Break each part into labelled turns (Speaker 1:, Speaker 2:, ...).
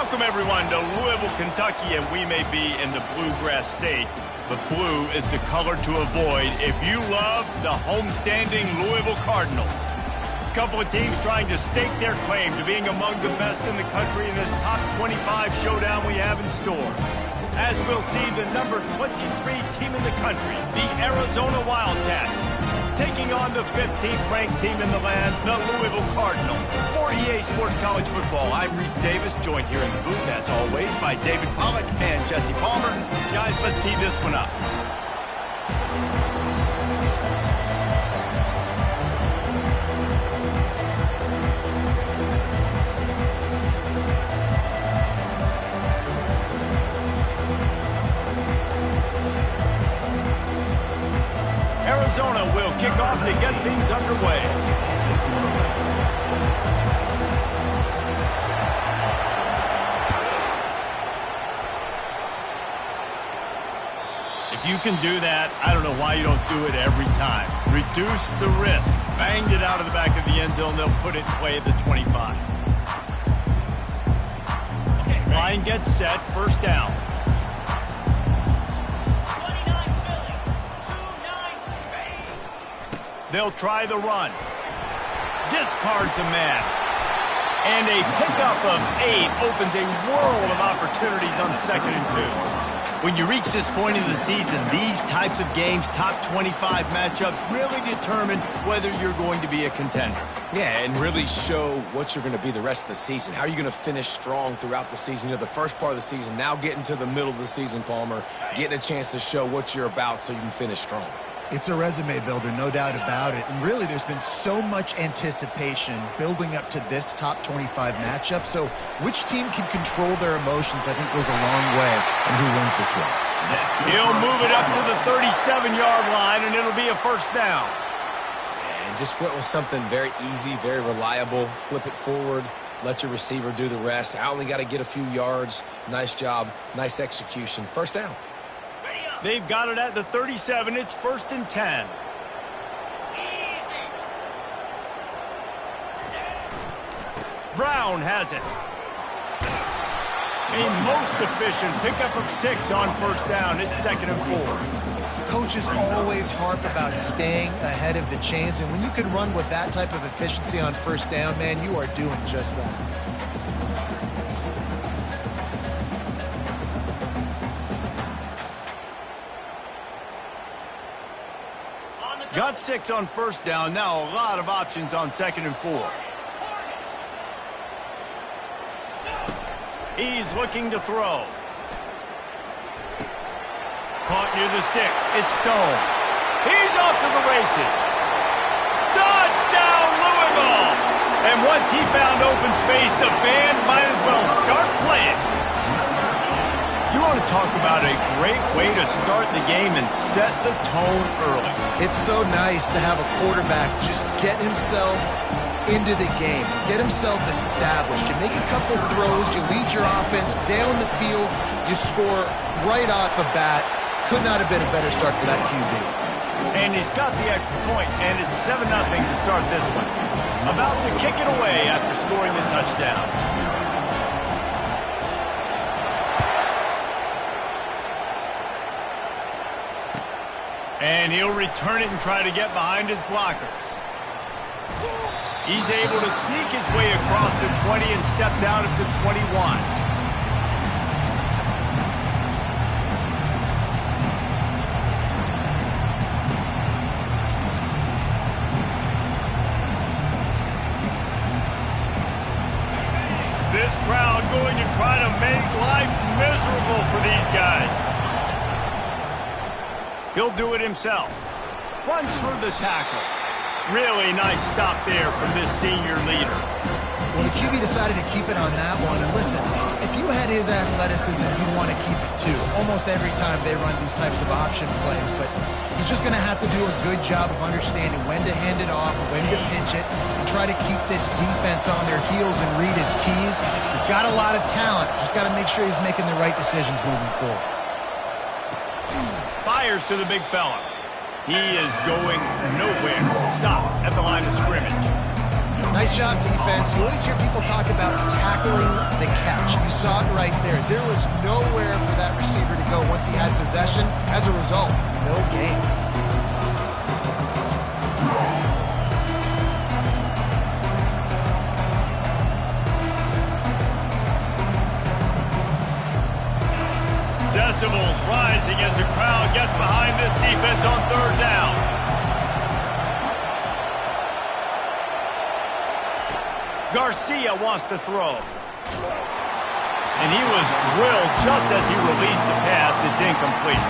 Speaker 1: Welcome, everyone, to Louisville, Kentucky, and we may be in the Bluegrass State, but blue is the color to avoid if you love the homestanding Louisville Cardinals. A couple of teams trying to stake their claim to being among the best in the country in this top 25 showdown we have in store. As we'll see, the number 23 team in the country, the Arizona Wildcats, taking on the 15th ranked team in the land, the Louisville Cardinals. For EA Sports College Football, I'm Reese Davis, joined here in the booth, as always, by David Pollack and Jesse Palmer. Guys, let's tee this one up. Arizona will kick off to get things underway. If you can do that, I don't know why you don't do it every time. Reduce the risk. Banged it out of the back of the end zone. They'll put it in play at the 25. Line gets set. First down. They'll try the run. Discards a man. And a pickup of 8 opens a world of opportunities on 2nd and 2. When you reach this point in the season, these types of games, top 25 matchups, really determine whether you're going to be a contender.
Speaker 2: Yeah, and really show what you're going to be the rest of the season. How are you going to finish strong throughout the season? You know, the first part of the season, now getting to the middle of the season, Palmer, getting a chance to show what you're about so you can finish strong.
Speaker 3: It's a resume builder, no doubt about it. And really, there's been so much anticipation building up to this top 25 matchup. So which team can control their emotions, I think, goes a long way in who wins this one.
Speaker 1: He'll move it up to the 37-yard line, and it'll be a first down.
Speaker 2: And just went with something very easy, very reliable. Flip it forward, let your receiver do the rest. I only got to get a few yards. Nice job, nice execution. First down.
Speaker 1: They've got it at the 37. It's 1st and 10. Brown has it. A most efficient pickup of 6 on first down. It's 2nd and 4.
Speaker 3: Coaches always harp about staying ahead of the chains, and when you can run with that type of efficiency on first down, man, you are doing just that.
Speaker 1: Got 6 on first down. Now a lot of options on 2nd and 4. He's looking to throw. Caught near the sticks. It's Stone. He's off to the races. Touchdown, Louisville! And once he found open space, the band might as well start playing. You want to talk about a great way to start the game and set the tone early.
Speaker 3: It's so nice to have a quarterback just get himself into the game, get himself established. You make a couple throws, you lead your offense down the field, you score right off the bat. Could not have been a better start for that QB.
Speaker 1: And he's got the extra point, and it's 7-0 to start this one. About to kick it away after scoring the touchdown. And he'll return it and try to get behind his blockers. He's able to sneak his way across the 20 and steps out at the 21. This crowd going to try to make life miserable for these guys. He'll do it himself. Runs for the tackle. Really nice stop there from this senior leader.
Speaker 3: Well, the QB decided to keep it on that one. And listen, if you had his athleticism, you'd want to keep it too. Almost every time they run these types of option plays. But he's just going to have to do a good job of understanding when to hand it off, when to pitch it, and try to keep this defense on their heels and read his keys. He's got a lot of talent. Just got to make sure he's making the right decisions moving forward.
Speaker 1: Fires to the big fella. He is going nowhere. Stop at the line of scrimmage.
Speaker 3: Nice job, defense. You always hear people talk about tackling the catch. You saw it right there. There was nowhere for that receiver to go once he had possession. As a result, no gain.
Speaker 1: Decibels rising as the crowd gets behind this defense on third down. Garcia wants to throw. And he was drilled just as he released the pass. It's incomplete.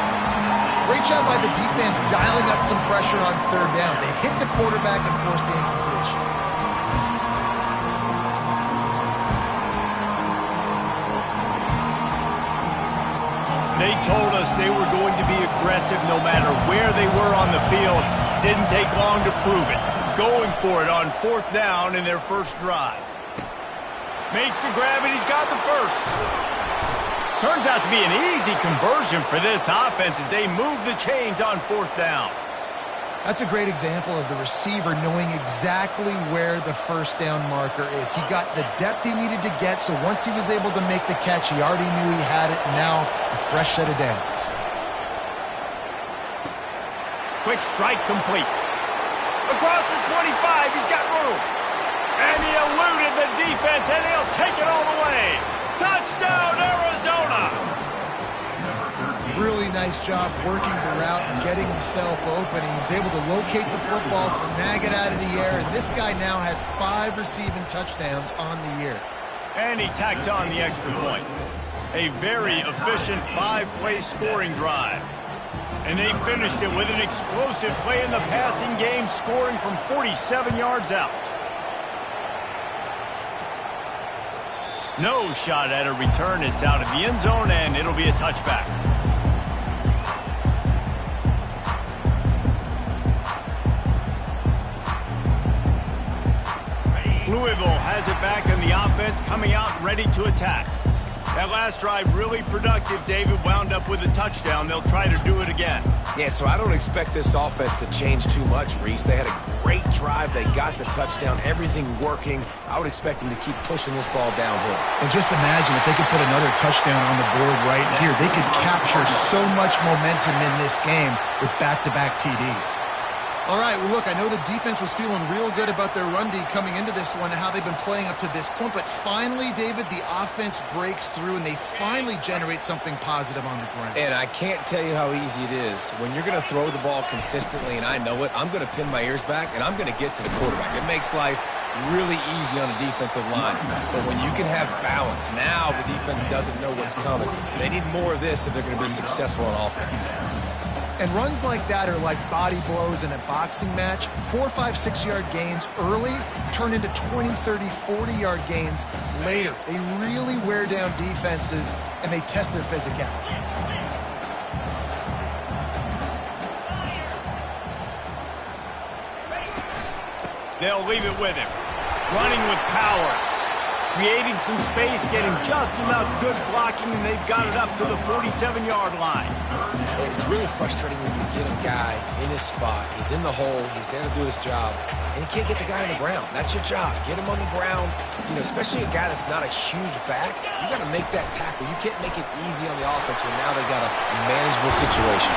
Speaker 3: Great job by the defense dialing up some pressure on third down. They hit the quarterback and forced the incompletion.
Speaker 1: They told us they were going to be aggressive no matter where they were on the field. Didn't take long to prove it. Going for it on fourth down in their first drive. Makes the grab and he's got the first. Turns out to be an easy conversion for this offense as they move the chains on fourth down.
Speaker 3: That's a great example of the receiver knowing exactly where the first down marker is. He got the depth he needed to get, so once he was able to make the catch, he already knew he had it, and now a fresh set of downs.
Speaker 1: Quick strike complete. Across the 25, he's got room. And he eluded the defense, and he'll take it all the way. Touchdown, Arizona!
Speaker 3: Really nice job working the route and getting himself open. He was able to locate the football, snag it out of the air, and this guy now has 5 receiving touchdowns on the year.
Speaker 1: And he tacks on the extra point. A very efficient 5-play scoring drive. And they finished it with an explosive play in the passing game, scoring from 47 yards out. No shot at a return. It's out of the end zone, and it'll be a touchback. Louisville has it back, and the offense coming out ready to attack. That last drive really productive, David. Wound up with a touchdown. They'll try to do it again.
Speaker 2: Yeah, so I don't expect this offense to change too much, Reese. They had a great drive. They got the touchdown. Everything working. I would expect them to keep pushing this ball downhill.
Speaker 3: And just imagine if they could put another touchdown on the board right here. They could capture so much momentum in this game with back-to-back TDs. All right, well, look, I know the defense was feeling real good about their run D coming into this one and how they've been playing up to this point, but finally, David, the offense breaks through and they finally generate something positive on the ground.
Speaker 2: And I can't tell you how easy it is. When you're going to throw the ball consistently, and I know it, I'm going to pin my ears back, and I'm going to get to the quarterback. It makes life really easy on the defensive line. But when you can have balance, now the defense doesn't know what's coming. They need more of this if they're going to be successful on offense.
Speaker 3: And runs like that are like body blows in a boxing match. 4, 5, 6-yard gains early turn into 20, 30, 40-yard gains later. They really wear down defenses, and they test their physicality.
Speaker 1: They'll leave it with him. Running with power. Creating some space, getting just enough good blocking, and they've got it up to the 47-yard line.
Speaker 2: It's really frustrating when you get a guy in his spot. He's in the hole. He's there to do his job, and you can't get the guy on the ground. That's your job. Get him on the ground. You know, especially a guy that's not a huge back. You got to make that tackle. You can't make it easy on the offense when now they got a manageable situation.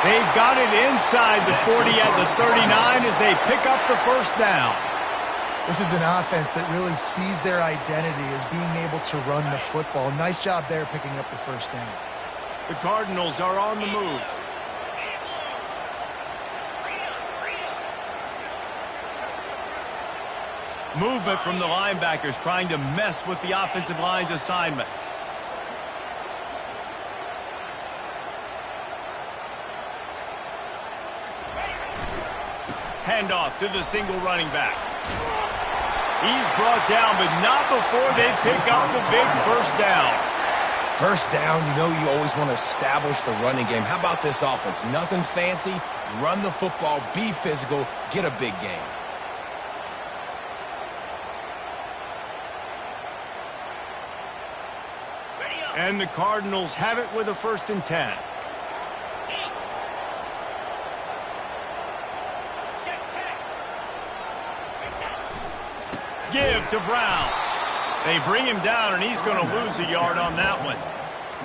Speaker 1: They've got it inside the 40 at the 39 as they pick up the first down.
Speaker 3: This is an offense that really sees their identity as being able to run the football. Nice job there picking up the first down.
Speaker 1: The Cardinals are on the move. Movement from the linebackers trying to mess with the offensive line's assignments. Handoff to the single running back. He's brought down, but not before they pick up the big first down.
Speaker 2: First down, you know you always want to establish the running game. How about this offense? Nothing fancy. Run the football, be physical, get a big gain.
Speaker 1: And the Cardinals have it with a 1st and 10. Give to Brown. They bring him down, and he's going to lose a yard on that one.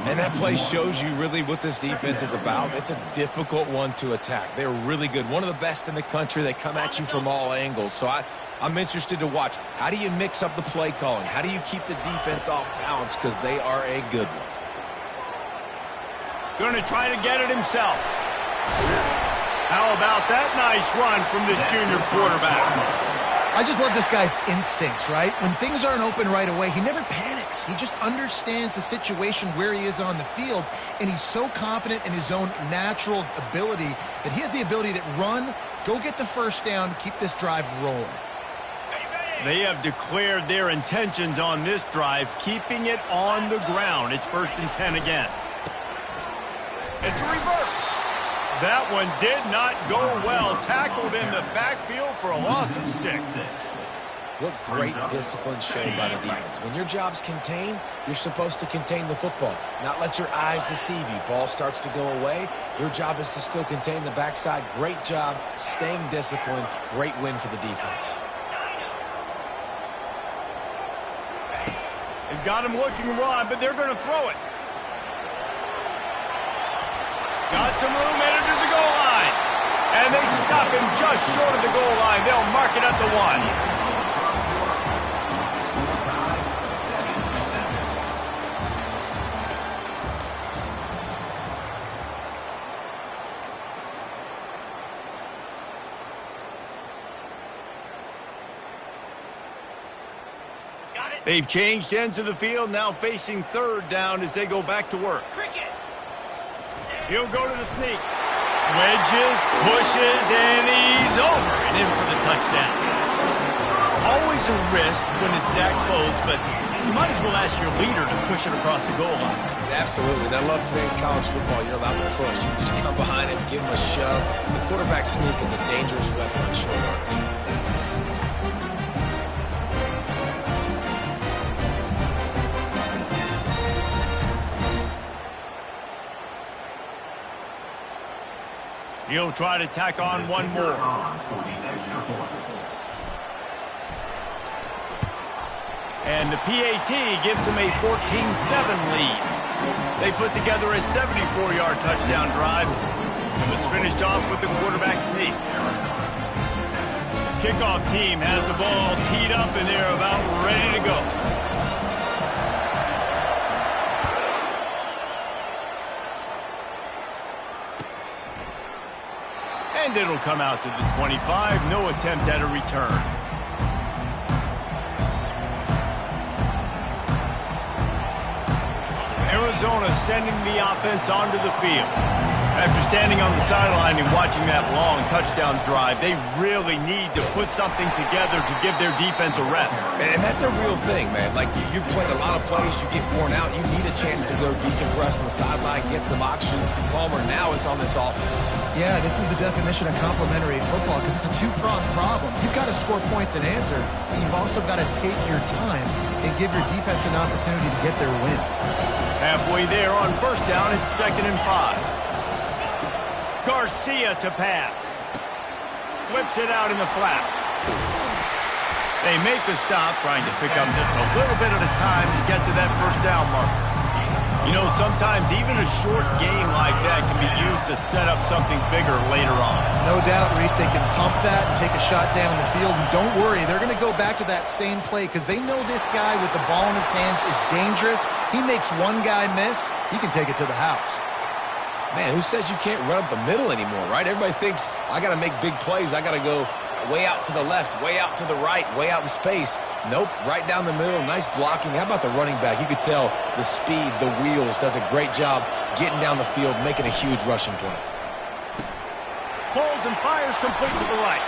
Speaker 2: And that play shows you really what this defense is about. It's a difficult one to attack. They're really good. One of the best in the country. They come at you from all angles. So I'm interested to watch. How do you mix up the play calling? How do you keep the defense off balance? Because they are a good one.
Speaker 1: Going to try to get it himself. How about that nice run from this junior quarterback?
Speaker 3: I just love this guy's instincts, right? When things aren't open right away, he never panics. He just understands the situation where he is on the field, and he's so confident in his own natural ability that he has the ability to run, go get the first down, keep this drive rolling.
Speaker 1: They have declared their intentions on this drive, keeping it on the ground. It's 1st and 10 again. It's a reverse. That one did not go well. Tackled in the backfield for a loss of 6.
Speaker 2: What great discipline shown by the defense. When your job's contained, you're supposed to contain the football, not let your eyes deceive you. Ball starts to go away. Your job is to still contain the backside. Great job staying disciplined. Great win for the defense.
Speaker 1: They've got him looking run, but they're going to throw it. Got some room, headed to the goal line. And they stop him just short of the goal line. They'll mark it at the 1. They've changed ends of the field, now facing 3rd down as they go back to work. He'll go to the sneak. Wedges, pushes, and he's over and in for the touchdown. Always a risk when it's that close, but you might as well ask your leader to push it across the goal line.
Speaker 2: Absolutely. And I love today's college football. You're allowed to push. You just come behind him, give him a shove. The quarterback sneak is a dangerous weapon on short yardage.
Speaker 1: He'll try to tack on one more. And the PAT gives him a 14-7 lead. They put together a 74-yard touchdown drive and was finished off with the quarterback sneak. Kickoff team has the ball teed up and they're about ready to go. And it'll come out to the 25. No attempt at a return. Arizona sending the offense onto the field. After standing on the sideline and watching that long touchdown drive, they really need to put something together to give their defense a rest.
Speaker 2: And that's a real thing, man. Like, you played a lot of plays, you get worn out, you need a chance to go decompress on the sideline, get some oxygen. Palmer, now it's on this offense.
Speaker 3: Yeah, this is the definition of complementary football because it's a two-pronged problem. You've got to score points and answer, but you've also got to take your time and give your defense an opportunity to get their win.
Speaker 1: Halfway there on 1st down, it's 2nd and 5. Garcia to pass. Flips it out in the flat. They make the stop, trying to pick up just a little bit at a time to get to that 1st down marker. You know, sometimes even a short game like that can be used to set up something bigger later on.
Speaker 3: No doubt, Reese, they can pump that and take a shot down the field. And don't worry, they're going to go back to that same play because they know this guy with the ball in his hands is dangerous. He makes one guy miss, he can take it to the house.
Speaker 2: Man, who says you can't run up the middle anymore, right? Everybody thinks, I got to make big plays. I got to go way out to the left, way out to the right, way out in space. Nope, right down the middle. Nice blocking. How about the running back? You could tell the speed, the wheels, does a great job getting down the field, making a huge rushing play.
Speaker 1: Pulls and fires complete to the right.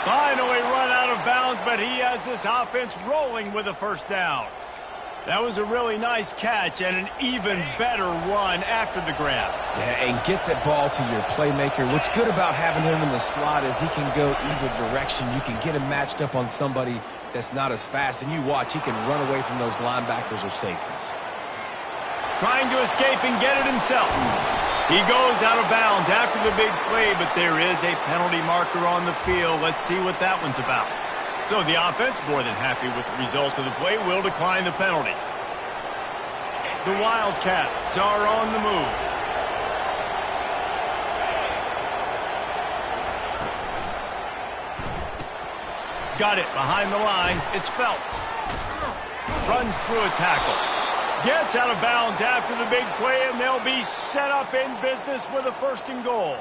Speaker 1: Finally run out of bounds, but he has this offense rolling with a 1st down. That was a really nice catch and an even better run after the grab.
Speaker 2: Yeah, and get that ball to your playmaker. What's good about having him in the slot is he can go either direction. You can get him matched up on somebody that's not as fast, and you watch, he can run away from those linebackers or safeties.
Speaker 1: Trying to escape and get it himself. He goes out of bounds after the big play, but there is a penalty marker on the field. Let's see what that one's about. So the offense, more than happy with the result of the play, will decline the penalty. The Wildcats are on the move. Got it behind the line. It's Phelps. Runs through a tackle. Gets out of bounds after the big play, and they'll be set up in business with a 1st and goal.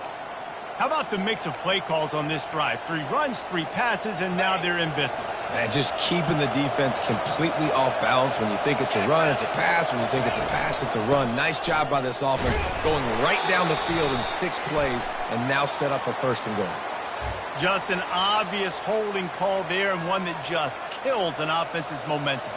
Speaker 1: How about the mix of play calls on this drive? 3 runs, 3 passes, and now they're in business.
Speaker 2: And just keeping the defense completely off balance. When you think it's a run, it's a pass. When you think it's a pass, it's a run. Nice job by this offense, going right down the field in 6 plays, and now set up for 1st and goal.
Speaker 1: Just an obvious holding call there, and one that just kills an offense's momentum.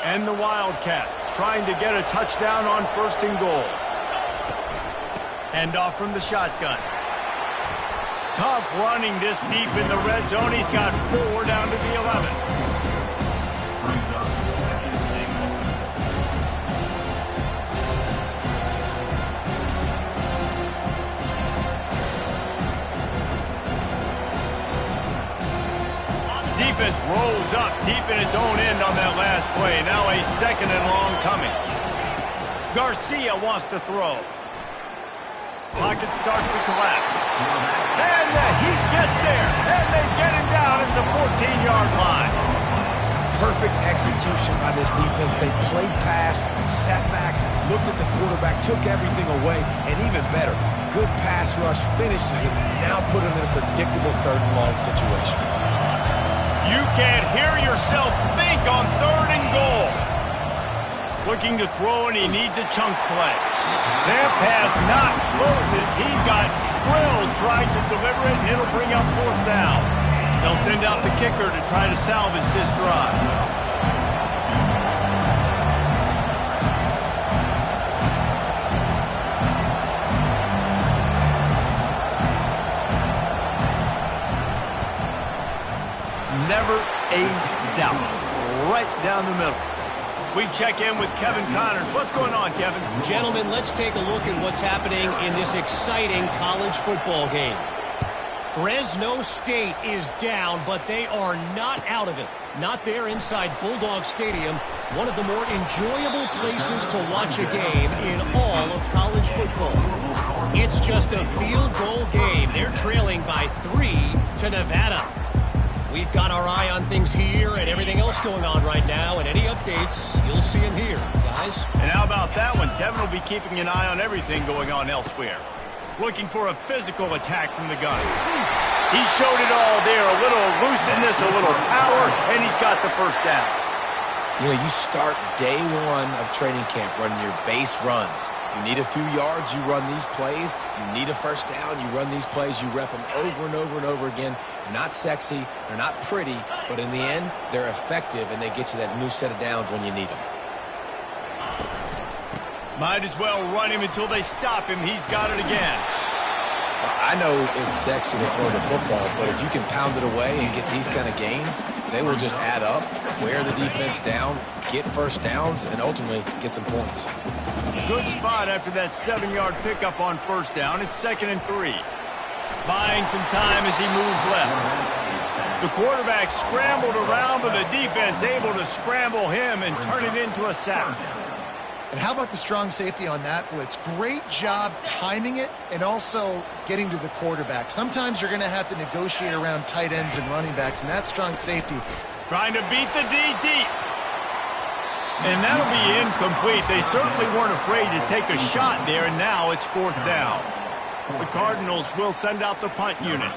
Speaker 1: And the Wildcats trying to get a touchdown on 1st and goal. Hand off from the shotgun. Tough running this deep in the red zone. He's got 4 down to the 11. Defense rolls up deep in its own end on that last play. Now a 2nd and long coming. Garcia wants to throw. Pocket starts to collapse. And the Heat gets there. And they get him down at the 14-yard line.
Speaker 2: Perfect execution by this defense. They played pass, sat back, looked at the quarterback, took everything away, and even better, good pass rush, finishes it, now put him in a predictable 3rd and long situation.
Speaker 1: You can't hear yourself think on 3rd and goal. Looking to throw, and he needs a chunk play. That pass not closes. He got drilled trying to deliver it, and it'll bring up 4th down. They'll send out the kicker to try to salvage this drive. Never a doubt. Right down the middle. We check in with Kevin Connors. What's going on, Kevin?
Speaker 4: Gentlemen, let's take a look at what's happening in this exciting college football game. Fresno State is down, but they are not out of it. Not there inside Bulldog Stadium, one of the more enjoyable places to watch a game in all of college football. It's just a field goal game. They're trailing by 3 to Nevada. We've got our eye on things here and everything else going on right now, and any updates, you'll see them here, guys.
Speaker 1: And how about that one? Kevin will be keeping an eye on everything going on elsewhere. Looking for a physical attack from the gun. He showed it all there. A little looseness, a little power, and he's got the 1st down.
Speaker 2: You know, you start day 1 of training camp running your base runs. You need a few yards, you run these plays. You need a 1st down, you run these plays. You rep them over and over and over again. They're not sexy, they're not pretty, but in the end, they're effective, and they get you that new set of downs when you need them.
Speaker 1: Might as well run him until they stop him. He's got it again.
Speaker 2: I know it's sexy to throw the football, but if you can pound it away and get these kind of gains, they will just add up, wear the defense down, get 1st downs, and ultimately get some points.
Speaker 1: Good spot after that 7-yard pickup on 1st down. It's 2nd and 3. Buying some time as he moves left. The quarterback scrambled around, but the defense able to scramble him and turn it into a sack.
Speaker 3: And how about the strong safety on that blitz? Great job timing it and also getting to the quarterback. Sometimes you're going to have to negotiate around tight ends and running backs, and that strong safety.
Speaker 1: Trying to beat the D deep. And that'll be incomplete. They certainly weren't afraid to take a shot there, and now it's 4th down. The Cardinals will send out the punt unit.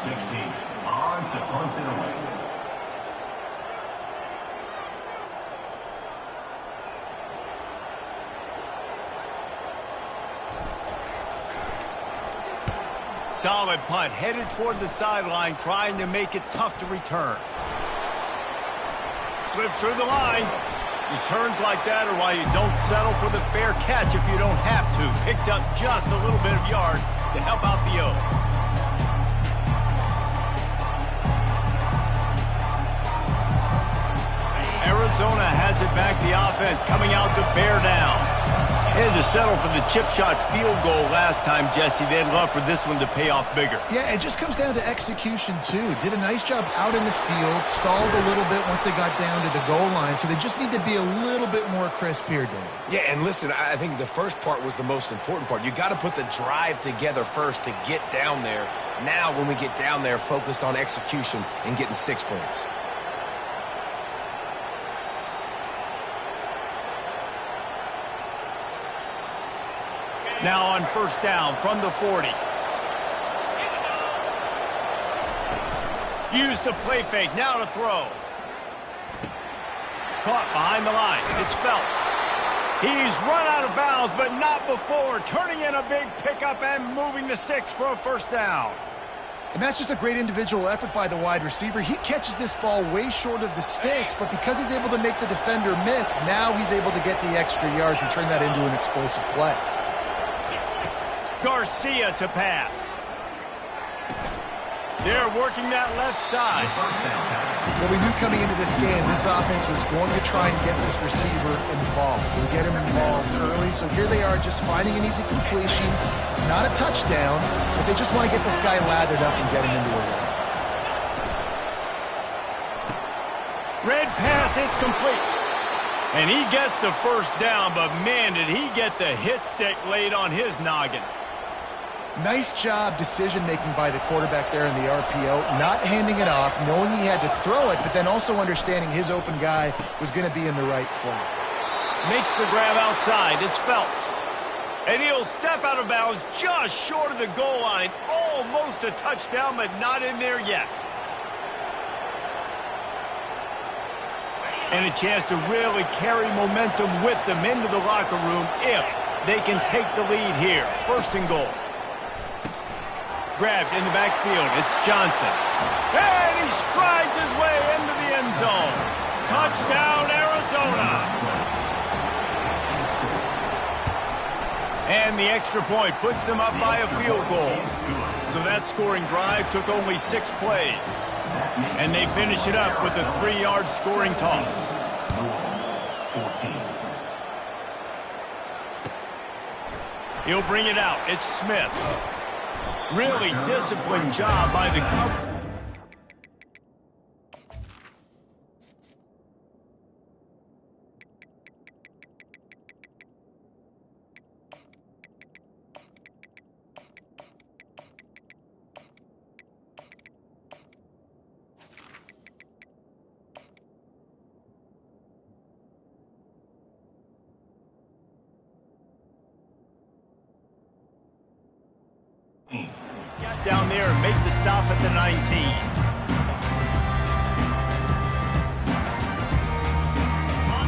Speaker 1: Solid punt, headed toward the sideline, trying to make it tough to return. Slips through the line. Returns like that are why you don't settle for the fair catch if you don't have to. Picks up just a little bit of yards to help out the O. Arizona has it back. The offense coming out to bear down. They had to settle for the chip shot field goal last time, Jesse. They'd love for this one to pay off bigger.
Speaker 3: Yeah, it just comes down to execution, too. Did a nice job out in the field, stalled a little bit once they got down to the goal line, so they just need to be a little bit more crisp here, Dave.
Speaker 2: Yeah, and listen, I think the first part was the most important part. You got to put the drive together first to get down there. Now, when we get down there, focus on execution and getting 6 points.
Speaker 1: Now on first down from the 40. Use the play fake. Now to throw. Caught behind the line. It's Phelps. He's run out of bounds, but not before. Turning in a big pickup and moving the sticks for a first down.
Speaker 3: And that's just a great individual effort by the wide receiver. He catches this ball way short of the sticks, but because he's able to make the defender miss, now he's able to get the extra yards and turn that into an explosive play.
Speaker 1: Garcia to pass. They're working that left side.
Speaker 3: Well, we knew coming into this game, this offense was going to try and get this receiver involved and get him involved early. So here they are just finding an easy completion. It's not a touchdown, but they just want to get this guy lathered up and get him into a run.
Speaker 1: Red pass, it's complete. And he gets the first down, but man, did he get the hit stick laid on his noggin.
Speaker 3: Nice job decision-making by the quarterback there in the RPO, not handing it off, knowing he had to throw it, but then also understanding his open guy was going to be in the right flat.
Speaker 1: Makes the grab outside. It's Phelps. And he'll step out of bounds just short of the goal line. Almost a touchdown, but not in there yet. And a chance to really carry momentum with them into the locker room if they can take the lead here. First and goal. Grabbed in the backfield. It's Johnson. And he strides his way into the end zone. Touchdown, Arizona. And the extra point puts them up by a field goal. So that scoring drive took only 6 plays. And they finish it up with a 3-yard scoring toss. He'll bring it out. It's Smith. Really disciplined job by the cover. Got down there and make the stop at the 19.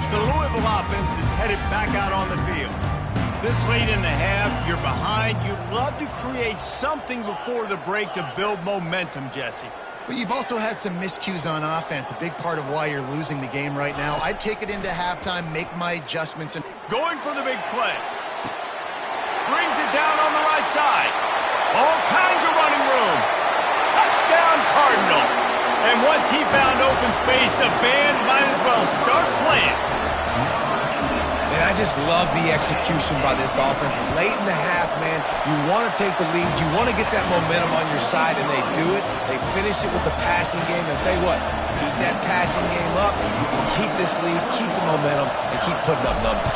Speaker 1: The Louisville offense is headed back out on the field. This late in the half, you're behind. You'd love to create something before the break to build momentum, Jesse.
Speaker 3: But you've also had some miscues on offense, a big part of why you're losing the game right now. I'd take it into halftime, make my adjustments. And
Speaker 1: going for the big play. Brings it down on the right side. All kinds of running room. Touchdown, Cardinals. And once he found open space, the band might as well start playing.
Speaker 2: And I just love the execution by this offense. Late in the half, man, you want to take the lead. You want to get that momentum on your side, and they do it. They finish it with the passing game. And I'll tell you what, keep that passing game up. You can keep this lead, keep the momentum, and keep putting up numbers.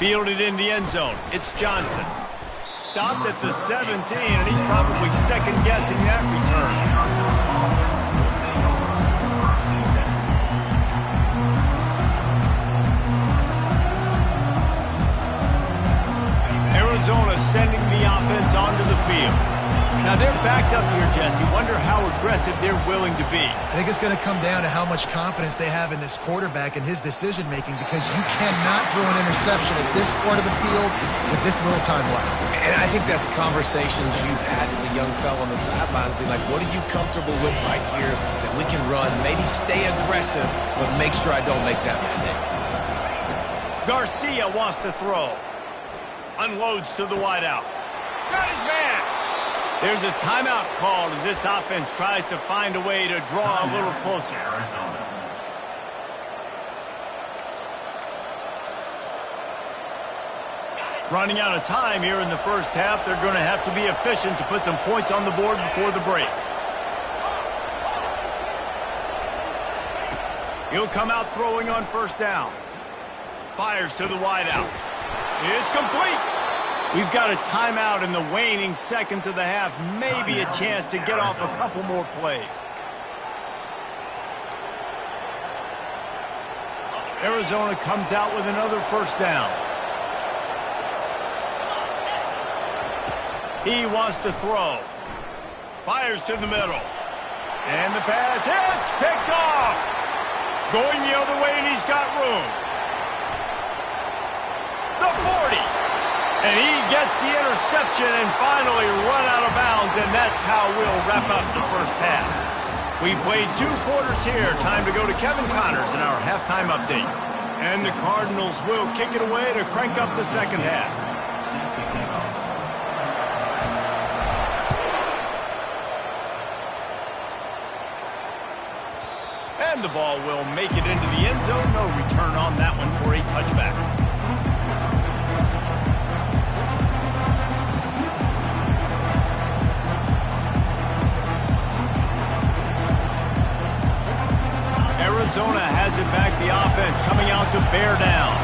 Speaker 1: Fielded in the end zone. It's Johnson. Stopped at the 17, and he's probably second-guessing that return. Arizona sending the offense onto the field. Now they're backed up here, Jesse. Wonder how aggressive they're willing to be.
Speaker 3: I think it's going to come down to how much confidence they have in this quarterback and his decision-making, because you cannot throw an interception at this part of the field with this little time left.
Speaker 2: And I think that's conversations you've had with the young fella on the sideline. Be like, what are you comfortable with right here that we can run? Maybe stay aggressive, but make sure I don't make that mistake.
Speaker 1: Garcia wants to throw. Unloads to the wideout. Got his man. There's a timeout called as this offense tries to find a way to draw a little closer. Running out of time here in the first half, they're going to have to be efficient to put some points on the board before the break. He'll come out throwing on first down. Fires to the wideout. It's complete. We've got a timeout in the waning seconds of the half. Maybe a chance to get off a couple more plays. Arizona comes out with another first down. He wants to throw. Fires to the middle. And the pass hits. Picked off. Going the other way, and he's got room. The 40. And he gets the interception and finally run out of bounds, and that's how we'll wrap up the first half. We played 2 quarters here. Time to go to Kevin Connors in our halftime update. And the Cardinals will kick it away to crank up the second half. And the ball will make it into the end zone. No return on that one for a touchback. Arizona has it back, the offense coming out to bear down.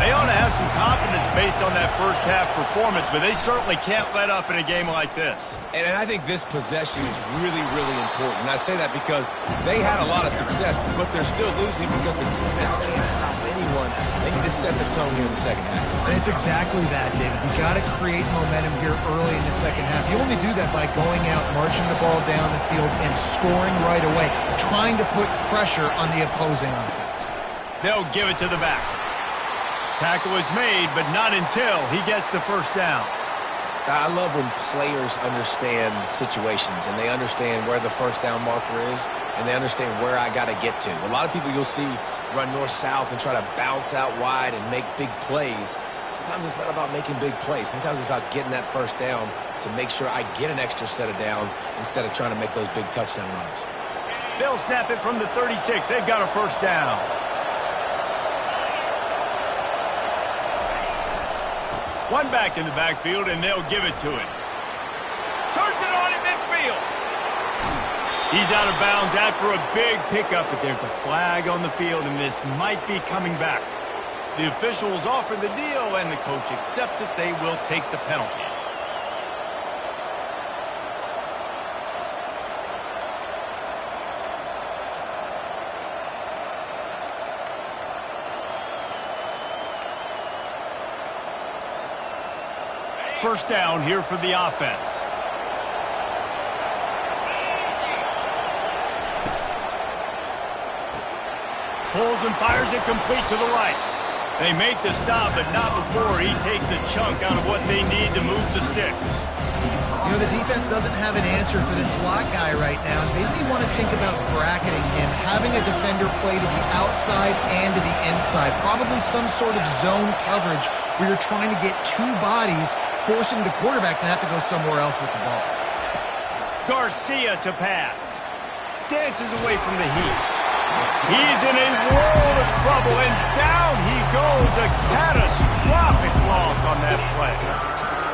Speaker 1: They ought to have some confidence based on that first half performance, but they certainly can't let up in a game like this.
Speaker 2: And I think this possession is really, really important. And I say that because they had a lot of success, but they're still losing because the defense can't stop anyone. They need to set the tone here in the second half.
Speaker 3: And it's exactly that, David. You got to create momentum here early in the second half. You only do that by going out, marching the ball down the field, and scoring right away, trying to put pressure on the opposing offense.
Speaker 1: They'll give it to the back. Tackle is made, but not until he gets the first down.
Speaker 2: I love when players understand situations and they understand where the first down marker is and they understand where I got to get to. A lot of people you'll see run north-south and try to bounce out wide and make big plays. Sometimes it's not about making big plays. Sometimes it's about getting that first down to make sure I get an extra set of downs instead of trying to make those big touchdown runs.
Speaker 1: They'll snap it from the 36. They've got a first down. One back in the backfield, and they'll give it to him. Turns it on in midfield. He's out of bounds after a big pickup, but there's a flag on the field, and this might be coming back. The officials offer the deal, and the coach accepts it. They will take the penalty. First down here for the offense. Pulls and fires it complete to the right. They make the stop, but not before he takes a chunk out of what they need to move the sticks.
Speaker 3: You know, the defense doesn't have an answer for this slot guy right now. They may want to think about bracketing him, having a defender play to the outside and to the inside. Probably some sort of zone coverage where you're trying to get 2 bodies, forcing the quarterback to have to go somewhere else with the ball.
Speaker 1: Garcia to pass. Dances away from the heat. He's in a world of trouble, and down he goes. A catastrophic loss on that play.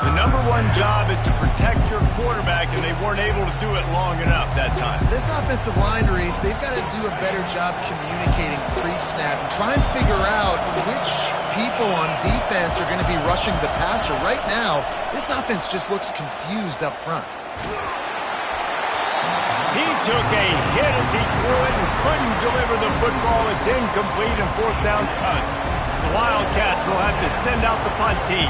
Speaker 1: The number one job is to protect your quarterback, and they weren't able to do it long enough that time.
Speaker 3: This offensive line, Reese, they've got to do a better job communicating pre-snap and try and figure out which people on defense are going to be rushing the passer. Right now, this offense just looks confused up front.
Speaker 1: He took a hit as he threw it and couldn't deliver the football. It's incomplete and fourth down's cut. The Wildcats will have to send out the punt team.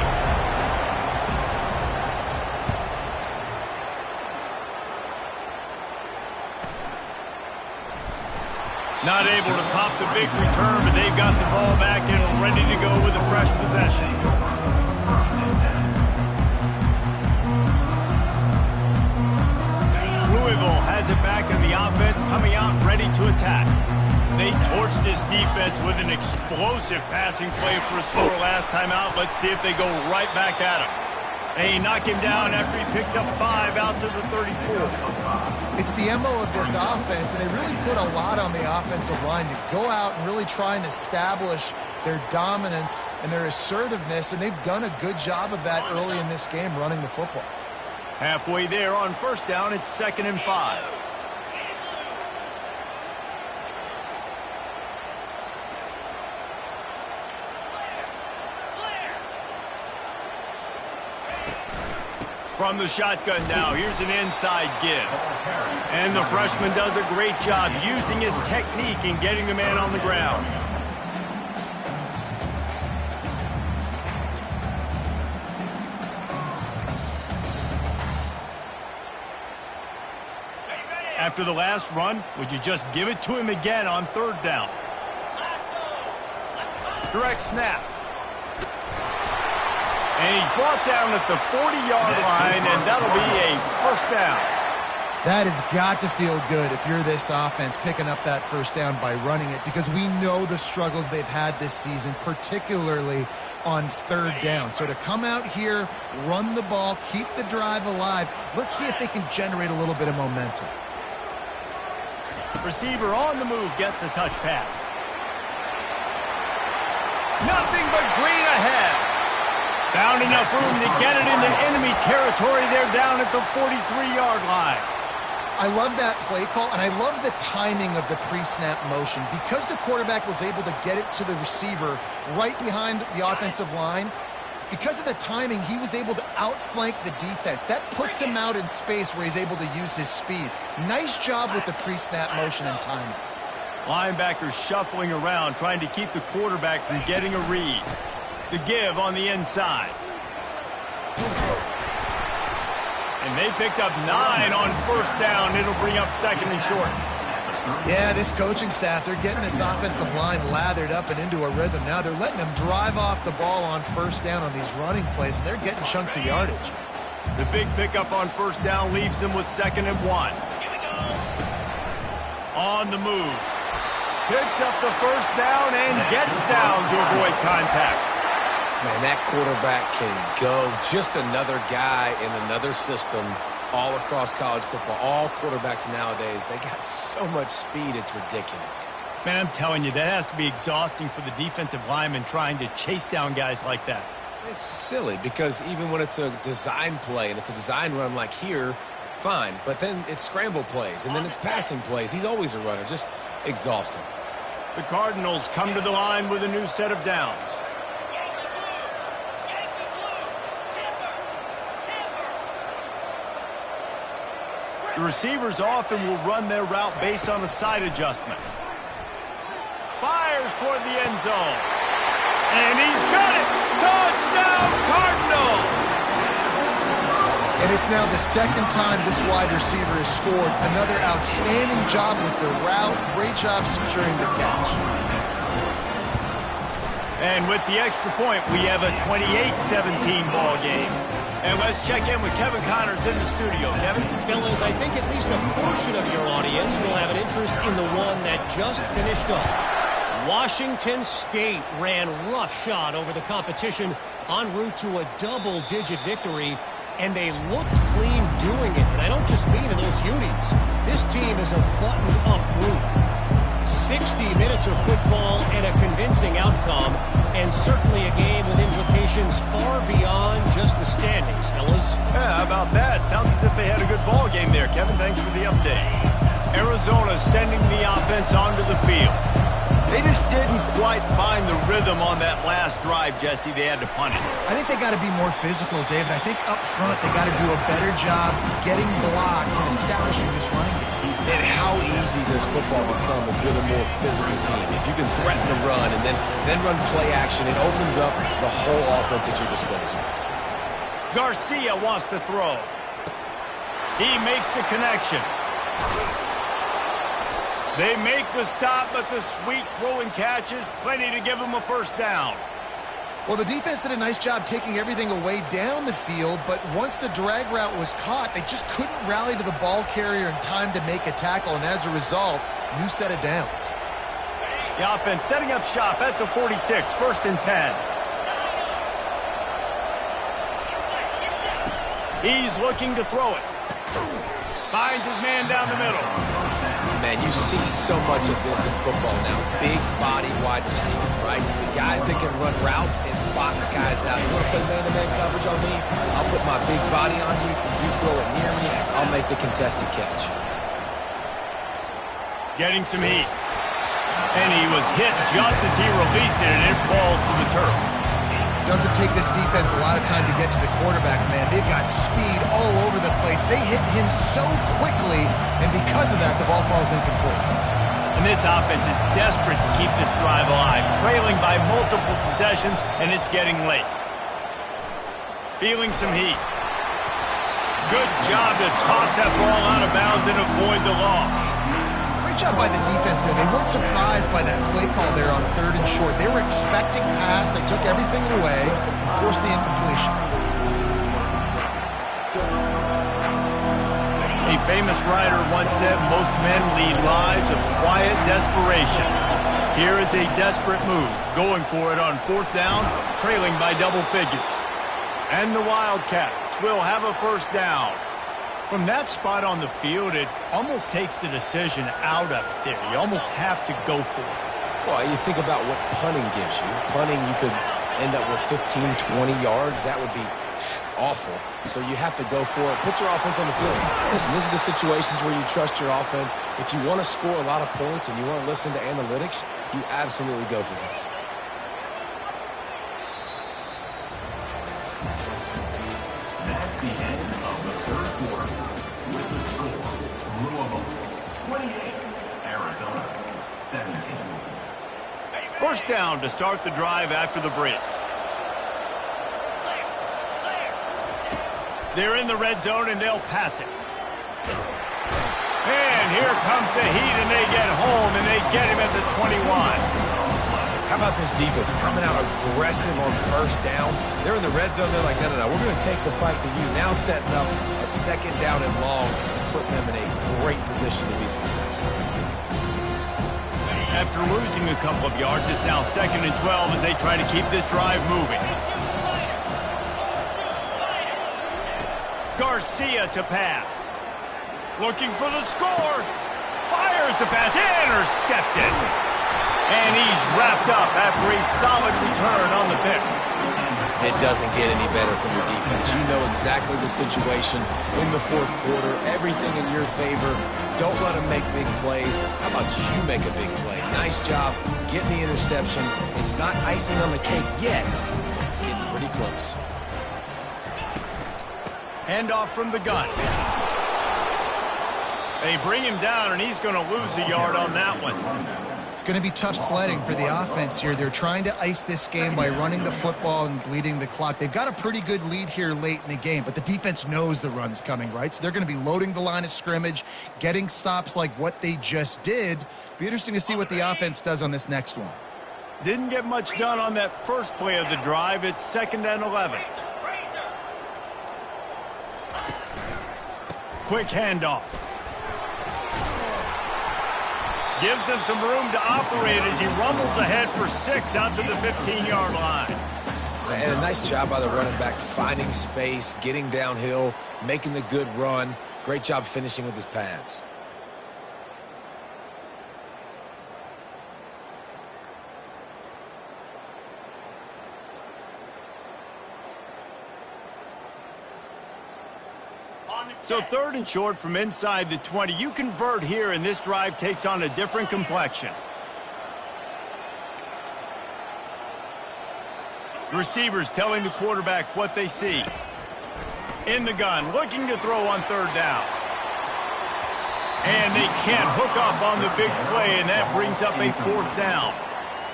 Speaker 1: Not able to pop the big return, but they've got the ball back and ready to go with a fresh possession. Louisville has it back in the offense, coming out ready to attack. They torched this defense with an explosive passing play for a score last time out. Let's see if they go right back at him. They knock him down after he picks up 5 out to the 34.
Speaker 3: It's the MO of this offense, and they really put a lot on the offensive line to go out and really try and establish their dominance and their assertiveness, and they've done a good job of that early in this game running the football.
Speaker 1: Halfway there on first down, it's 2nd and 5. From the shotgun now, here's an inside give. And the freshman does a great job using his technique and getting the man on the ground. After the last run, would you just give it to him again on 3rd down? Direct snap. And he's brought down at the 40-yard line, and that'll be a first down.
Speaker 3: That has got to feel good if you're this offense picking up that first down by running it, because we know the struggles they've had this season, particularly on 3rd down. So to come out here, run the ball, keep the drive alive, let's see if they can generate a little bit of momentum.
Speaker 1: Receiver on the move gets the touch pass. Nothing but green ahead. Found enough room to get it into enemy territory. They're down at the 43-yard line.
Speaker 3: I love that play call, and I love the timing of the pre-snap motion. Because the quarterback was able to get it to the receiver right behind the offensive line, because of the timing, he was able to outflank the defense. That puts him out in space where he's able to use his speed. Nice job with the pre-snap motion and timing.
Speaker 1: Linebackers shuffling around, trying to keep the quarterback from getting a read. The give on the inside. And they picked up 9 on first down. It'll bring up 2nd and short.
Speaker 3: Yeah, this coaching staff, they're getting this offensive line lathered up and into a rhythm. Now they're letting them drive off the ball on first down on these running plays, and they're getting chunks of yardage.
Speaker 1: The big pickup on first down leaves them with 2nd and 1. On the move. Picks up the first down and gets down to avoid contact.
Speaker 2: Man, that quarterback can go. Just another guy in another system all across college football. All quarterbacks nowadays, they got so much speed, it's ridiculous.
Speaker 1: Man, I'm telling you, that has to be exhausting for the defensive lineman trying to chase down guys like that.
Speaker 2: It's silly because even when it's a design play and it's a design run like here, fine. But then it's scramble plays and then it's passing plays. He's always a runner. Just exhausting.
Speaker 1: The Cardinals come to the line with a new set of downs. The receivers often will run their route based on a side adjustment. Fires toward the end zone. And he's got it! Touchdown, Cardinals!
Speaker 3: And it's now the 2nd time this wide receiver has scored. Another outstanding job with the route. Great job securing the catch.
Speaker 1: And with the extra point, we have a 28-17 ball game. And let's check in with Kevin Connors in the studio. Kevin?
Speaker 4: Fellas, I think at least a portion of your audience will have an interest in the one that just finished up. Washington State ran roughshod over the competition en route to a double-digit victory, and they looked clean doing it. And I don't just mean in those unis. This team is a buttoned-up group. 60 minutes of football and a convincing outcome, and certainly a game with implications far beyond just the standings, fellas.
Speaker 1: Yeah, how about that? Sounds as if they had a good ball game there, Kevin. Thanks for the update. Arizona sending the offense onto the field. They just didn't quite find the rhythm on that last drive, Jesse. They had to punt it.
Speaker 3: I think they got to be more physical, David. I think up front they got to do a better job getting blocks and establishing this running game.
Speaker 2: And how easy does football become if you're the more physical team? If you can threaten the run and then run play action, it opens up the whole offense at your disposal.
Speaker 1: Garcia wants to throw. He makes the connection. They make the stop, but the sweet throw and catch is plenty to give them a first down.
Speaker 3: Well, the defense did a nice job taking everything away down the field, but once the drag route was caught, they just couldn't rally to the ball carrier in time to make a tackle, and as a result, new set of downs.
Speaker 1: The offense setting up shop at the 46, 1st and 10. He's looking to throw it. Finds his man down the middle.
Speaker 2: Man, you see so much of this in football now. Big body wide receiver, right? The guys that can run routes and box guys out. You want to play man-to-man coverage on me? I'll put my big body on you. You throw it near me, I'll make the contested catch.
Speaker 1: Getting some heat. And he was hit just as he released it, and it falls to the turf.
Speaker 3: Doesn't take this defense a lot of time to get to the quarterback, man. They've got speed all over the place. They hit him so quickly, and because of that, the ball falls incomplete.
Speaker 1: And this offense is desperate to keep this drive alive, trailing by multiple possessions, and it's getting late. Feeling some heat. Good job to toss that ball out of bounds and avoid the loss.
Speaker 3: Great job by the defense there. They weren't surprised by that play call there on 3rd and short. They were expecting pass. They took everything away and forced the incompletion.
Speaker 1: A famous writer once said, most men lead lives of quiet desperation. Here is a desperate move, going for it on 4th down, trailing by double figures. And the Wildcats will have a first down. From that spot on the field, it almost takes the decision out of it there. You almost have to go for it.
Speaker 2: Well, you think about what punting gives you. Punting, you could end up with 15, 20 yards. That would be awful. So you have to go for it. Put your offense on the field. Listen, these are the situations where you trust your offense. If you want to score a lot of points and you want to listen to analytics, you absolutely go for this.
Speaker 5: That's the end of the 3rd quarter. With the score, Louisville 28, Arizona 17.
Speaker 1: First down to start the drive after the break. They're in the red zone, and they'll pass it. And here comes the heat, and they get home, and they get him at the 21.
Speaker 2: How about this defense coming out aggressive on 1st down? They're in the red zone. They're like, no, we're going to take the fight to you. Now setting up a 2nd down and long and putting them in a great position to be successful.
Speaker 1: After losing a couple of yards, it's now 2nd and 12 as they try to keep this drive moving. Garcia to pass. Looking for the score. Fires the pass. Intercepted. And he's wrapped up after a solid return on the pick.
Speaker 2: It doesn't get any better from your defense. You know exactly the situation in the 4th quarter. Everything in your favor. Don't let them make big plays. How about you make a big play? Nice job getting the interception. It's not icing on the cake yet. It's getting pretty close.
Speaker 1: Handoff from the gun. They bring him down, and he's going to lose a yard on that one.
Speaker 3: It's going to be tough sledding for the offense here. They're trying to ice this game by running the football and bleeding the clock. They've got a pretty good lead here late in the game, but the defense knows the run's coming, right? So they're going to be loading the line of scrimmage, getting stops like what they just did. Be interesting to see what the offense does on this next one.
Speaker 1: Didn't get much done on that first play of the drive. It's 2nd and 11. Quick handoff. Gives him some room to operate as he rumbles ahead for 6 out to the 15-yard line.
Speaker 2: And a nice job by the running back, finding space, getting downhill, making the good run. Great job finishing with his pads.
Speaker 1: So 3rd and short from inside the 20. You convert here, and this drive takes on a different complexion. Receivers telling the quarterback what they see. In the gun, looking to throw on 3rd down. And they can't hook up on the big play, and that brings up a 4th down.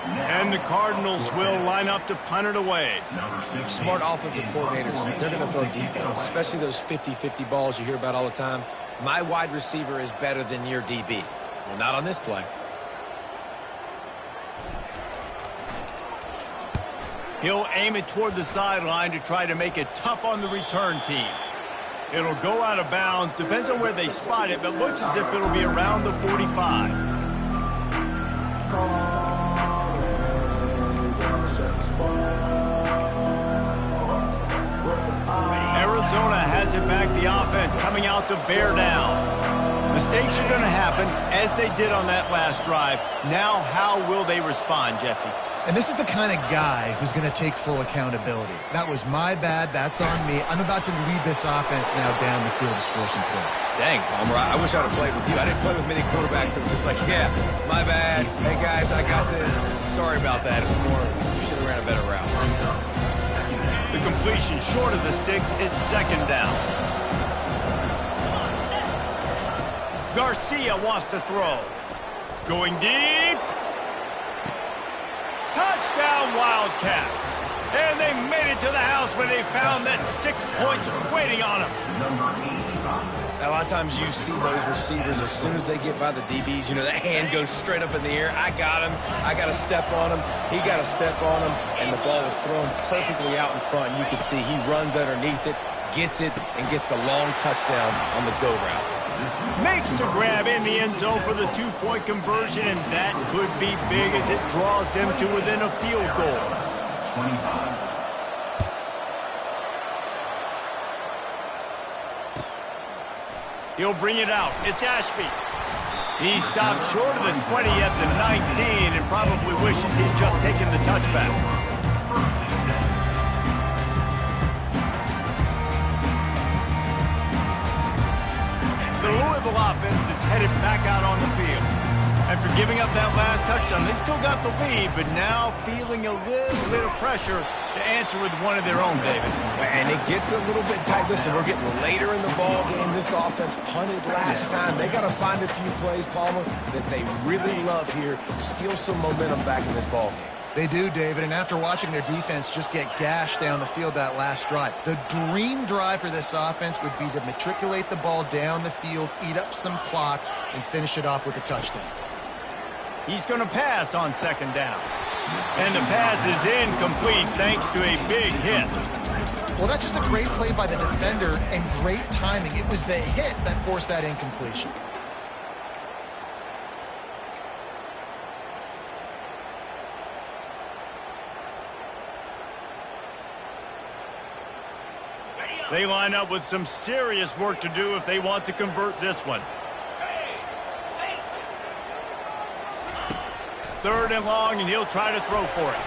Speaker 1: And the Cardinals will line up to punt it away.
Speaker 2: Smart offensive coordinators, they're going to throw deep balls, especially those 50-50 balls you hear about all the time. My wide receiver is better than your DB. Well, not on this play.
Speaker 1: He'll aim it toward the sideline to try to make it tough on the return team. It'll go out of bounds. Depends on where they spot it, but looks as if it'll be around the 45. Arizona has it back the offense coming out to bear down. Mistakes are going to happen, as they did on that last drive. Now, how will they respond, Jesse?
Speaker 3: And this is the kind of guy who's going to take full accountability. That was my bad. That's on me. I'm about to lead this offense now down the field to score some points.
Speaker 2: Dang, Palmer, I wish I'd have played with you. I didn't play with many quarterbacks that were just like, yeah, my bad. Hey, guys, I got this. Sorry about that. You should have ran a better route.
Speaker 1: The completion short of the sticks. It's second down. Garcia wants to throw. Going deep. Touchdown, Wildcats. And they made it to the house when they found that 6 points waiting on them.
Speaker 2: A lot of times you see those receivers, as soon as they get by the DBs, you know, that hand goes straight up in the air. I got him. I got to step on him. He got to step on him. And the ball was thrown perfectly out in front. You can see he runs underneath it, gets it, and gets the long touchdown on the go route.
Speaker 1: Makes the grab in the end zone for the 2-point conversion, and that could be big as it draws them to within a field goal.
Speaker 5: 25.
Speaker 1: He'll bring it out. It's Ashby. He stopped short of the 20 at the 19 and probably wishes he'd just taken the touchback. The Louisville offense is headed back out on the field. After giving up that last touchdown, they still got the lead, but now feeling a little bit of pressure to answer with one of their own, David.
Speaker 2: And it gets a little bit tight. Listen, we're getting later in the ball game. This offense punted last time. They got to find a few plays, Palmer, that they really love here. Steal some momentum back in this ball game.
Speaker 3: They do, David, and after watching their defense just get gashed down the field that last drive, the dream drive for this offense would be to matriculate the ball down the field, eat up some clock, and finish it off with a touchdown.
Speaker 1: He's going to pass on second down. And the pass is incomplete thanks to a big hit.
Speaker 3: Well, that's just a great play by the defender and great timing. It was the hit that forced that incompletion.
Speaker 1: They line up with some serious work to do if they want to convert this one. Third and long, and he'll try to throw for it.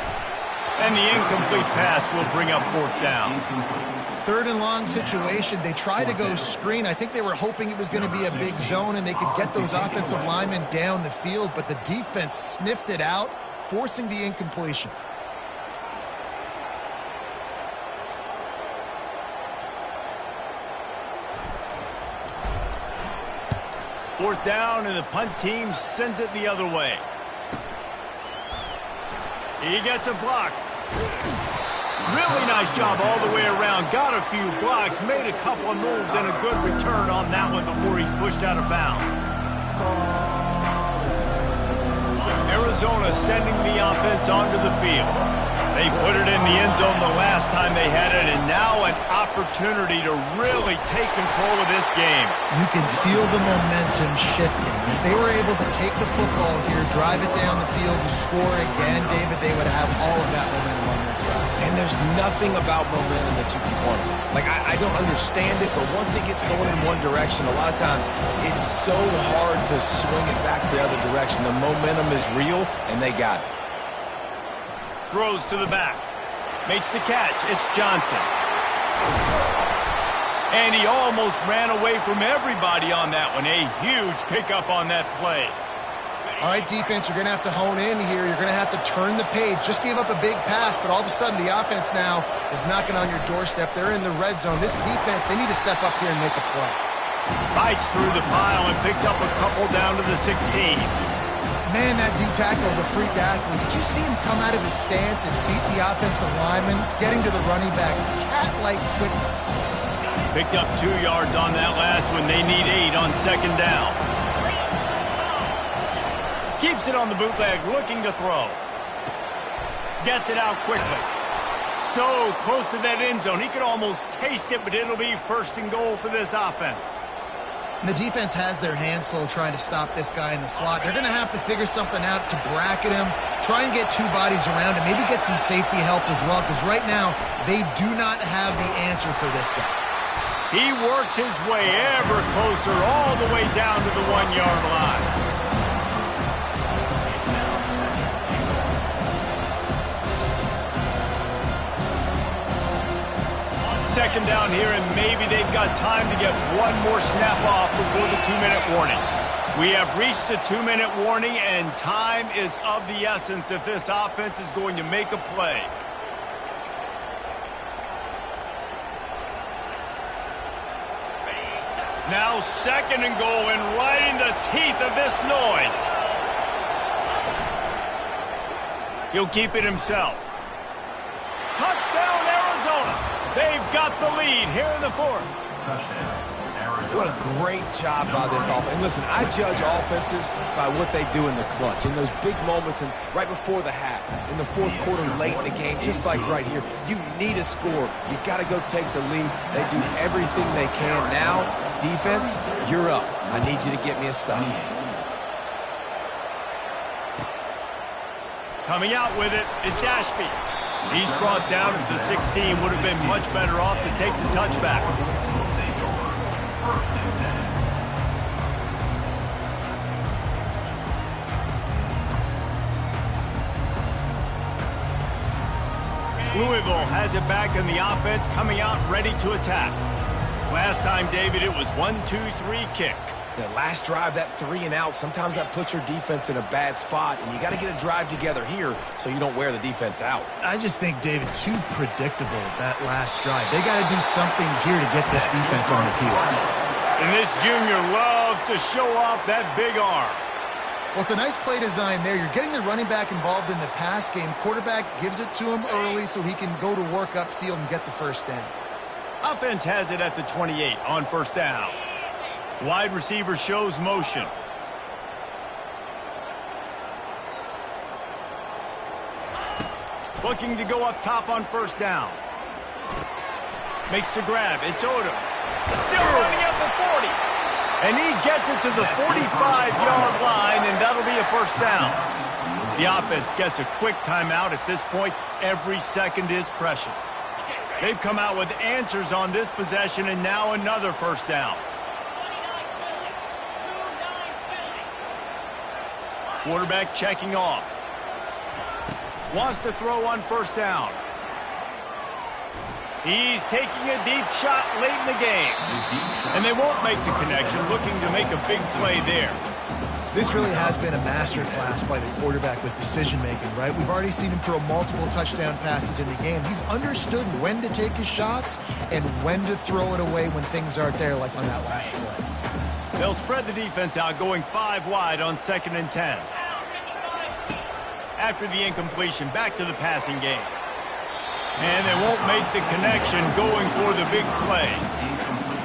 Speaker 1: And the incomplete pass will bring up fourth down.
Speaker 3: Third and long situation. They tried to go screen. I think they were hoping it was going to be a big zone and they could get those offensive linemen down the field, but the defense sniffed it out, forcing the incompletion.
Speaker 1: Fourth down, and the punt team sends it the other way. He gets a block. Really nice job all the way around. Got a few blocks, made a couple of moves, and a good return on that one before he's pushed out of bounds. Arizona sending the offense onto the field. They put it in the end zone the last time they had it, and now an opportunity to really take control of this game.
Speaker 3: You can feel the momentum shifting. If they were able to take the football here, drive it down the field, and score again, David, they would have all of that momentum on their side.
Speaker 2: And there's nothing about momentum that you can quantify. Like, I don't understand it, but once it gets going in one direction, a lot of times it's so hard to swing it back the other direction. The momentum is real, and they got it.
Speaker 1: Throws to the back. Makes the catch. It's Johnson. And he almost ran away from everybody on that one. A huge pickup on that play.
Speaker 3: All right, defense, you're going to have to hone in here. You're going to have to turn the page. Just gave up a big pass, but all of a sudden the offense now is knocking on your doorstep. They're in the red zone. This defense, they need to step up here and make a play.
Speaker 1: Fights through the pile and picks up a couple down to the 16.
Speaker 3: Man, that D-tackle is a freak athlete. Did you see him come out of his stance and beat the offensive lineman, getting to the running back? Cat-like quickness.
Speaker 1: Picked up 2 yards on that last one. They need 8 on second down. Keeps it on the bootleg, looking to throw. Gets it out quickly. So close to that end zone. He could almost taste it, but it'll be first and goal for this offense.
Speaker 3: And the defense has their hands full trying to stop this guy in the slot. They're going to have to figure something out to bracket him, try and get 2 bodies around him, maybe get some safety help as well, because right now they do not have the answer for this guy.
Speaker 1: He works his way ever closer all the way down to the 1-yard line. Second down here, and maybe they've got time to get one more snap off before the 2-minute warning. We have reached the 2-minute warning, and time is of the essence if this offense is going to make a play. Now second and goal, and right in the teeth of this noise. He'll keep it himself. Touchdown, Arizona. They've got the lead here in the fourth.
Speaker 2: What a great job by this offense. And listen, I judge offenses by what they do in the clutch, in those big moments and right before the half, in the fourth quarter, late in the game, just like right here. You need a score. You got to go take the lead. They do everything they can. Now, defense, you're up. I need you to get me a stop.
Speaker 1: Coming out with it is Ashby. He's brought down at the 16. Would have been much better off to take the touchback. Louisville has it back in the offense, coming out ready to attack. Last time, David, it was 1-2-3 kick.
Speaker 2: The last drive, that 3 and out, sometimes that puts your defense in a bad spot, and you got to get a drive together here so you don't wear the defense out.
Speaker 3: I just think, David, too predictable, that last drive. They got to do something here to get this defense on their heels.
Speaker 1: And this junior loves to show off that big arm.
Speaker 3: Well, it's a nice play design there. You're getting the running back involved in the pass game. Quarterback gives it to him early so he can go to work upfield and get the first down.
Speaker 1: Offense has it at the 28 on first down. Wide receiver shows motion. Looking to go up top on first down. Makes the grab. It's Odom. Still running at the 40. And he gets it to the 45-yard line, and that'll be a first down. The offense gets a quick timeout at this point. Every second is precious. They've come out with answers on this possession, and now another first down. Quarterback checking off. Wants to throw on first down. He's taking a deep shot late in the game. And they won't make the connection, looking to make a big play there.
Speaker 3: This really has been a master class by the quarterback with decision-making, right? We've already seen him throw multiple touchdown passes in the game. He's understood when to take his shots and when to throw it away when things aren't there, like on that last play.
Speaker 1: They'll spread the defense out, going 5 wide on 2nd and 10. After the incompletion, back to the passing game. And they won't make the connection, going for the big play.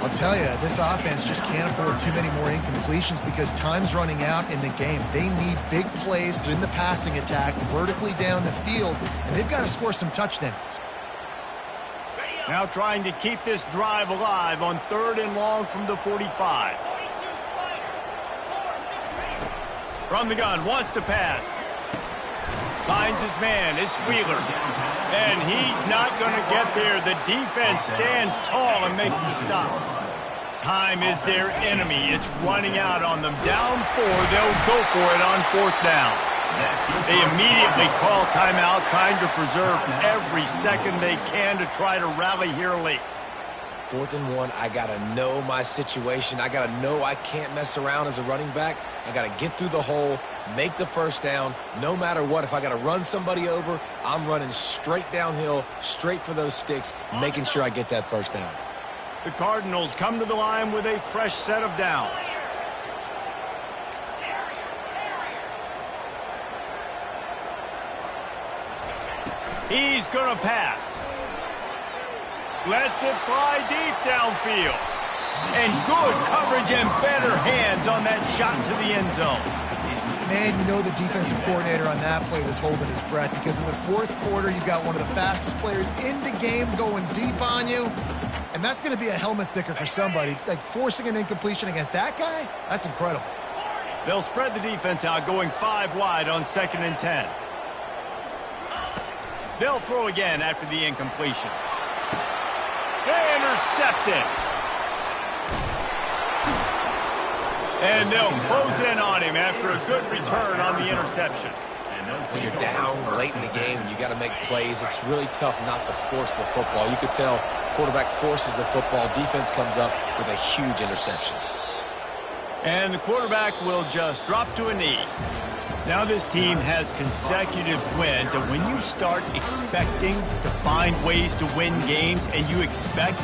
Speaker 3: I'll tell you, this offense just can't afford too many more incompletions because time's running out in the game. They need big plays in the passing attack, vertically down the field, and they've got to score some touchdowns.
Speaker 1: Now trying to keep this drive alive on 3rd and long from the 45. From the gun, wants to pass. Finds his man, it's Wheeler. And he's not going to get there. The defense stands tall and makes the stop. Time is their enemy. It's running out on them. Down 4, they'll go for it on 4th down. They immediately call timeout, trying to preserve every second they can to try to rally here late.
Speaker 2: 4th and 1, I got to know my situation. I got to know I can't mess around as a running back. I got to get through the hole, make the first down. No matter what, if I got to run somebody over, I'm running straight downhill, straight for those sticks, making sure I get that first down.
Speaker 1: The Cardinals come to the line with a fresh set of downs. He's going to pass. Lets it fly deep downfield. And good coverage and better hands on that shot to the end zone.
Speaker 3: Man, you know the defensive coordinator on that play was holding his breath because in the 4th quarter, you've got one of the fastest players in the game going deep on you. And that's going to be a helmet sticker for somebody. Like forcing an incompletion against that guy, that's incredible.
Speaker 1: They'll spread the defense out, going 5 wide on 2nd and 10. They'll throw again after the incompletion. They intercept it. And they'll close in on him after a good return on the interception.
Speaker 2: When you're down late in the game and you got to make plays, it's really tough not to force the football. You could tell quarterback forces the football. Defense comes up with a huge interception.
Speaker 1: And the quarterback will just drop to a knee. Now this team has consecutive wins, and when you start expecting to find ways to win games and you expect